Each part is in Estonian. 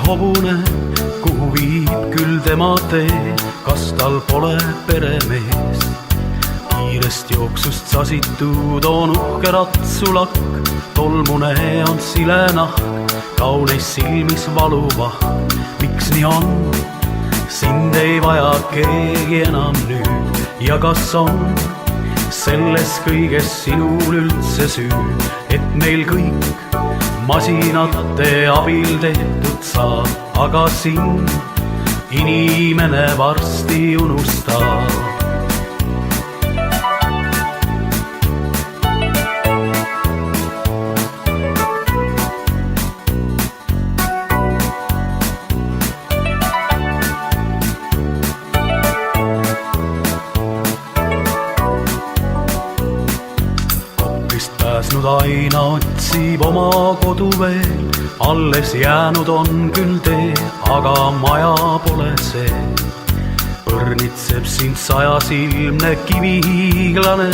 hobune, kuhu viib küll tema tee, kas tal pole peremees. Kiirest jooksust sasitud on uhke ratsulakk, tolmune on silenahk, kauneis silmis valuvahk. Miks nii on? Sind ei vaja keegi enam nüüd ja kas on selles kõiges sinul üldse süü, et meil kõik masinate abil tehtud saab, aga sind inimene varsti unustab. Pääsnud aina otsib oma kodu veel, alles jäänud on küll tee, aga maja pole see. Õrnitseb sind sajasilmne kivihiiglane,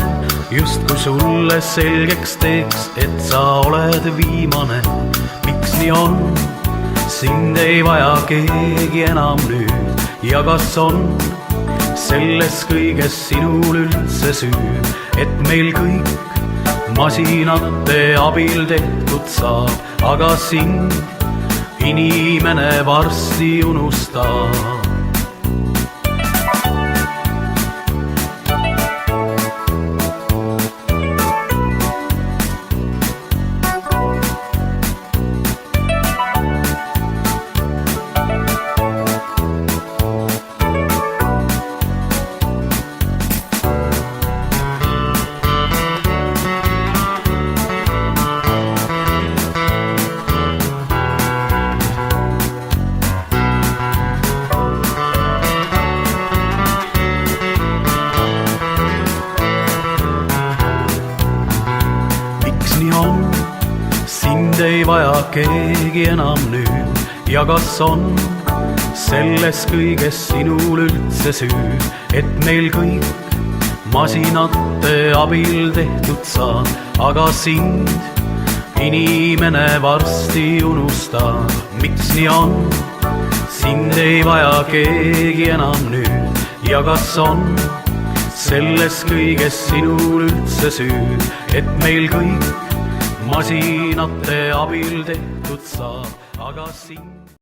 justkui sulle selgeks teeks, et sa oled viimane. Miks nii on? Sind ei vaja keegi enam nüüd ja kas on selles kõiges sinul üldse süü, et meil kõik masinate abil tehtud saab, aga sind inimene varsti unustab. Sind ei vaja keegi enam nüüd ja kas on selles kõiges sinul üldse süü, et meil kõik masinate abil tehtud saab, aga sind inimene varsti unustab. Miks nii on? Sind ei vaja keegi enam nüüd ja kas on selles kõiges sinul üldse süü, et meil kõik masinate abil tehtud saab, aga sind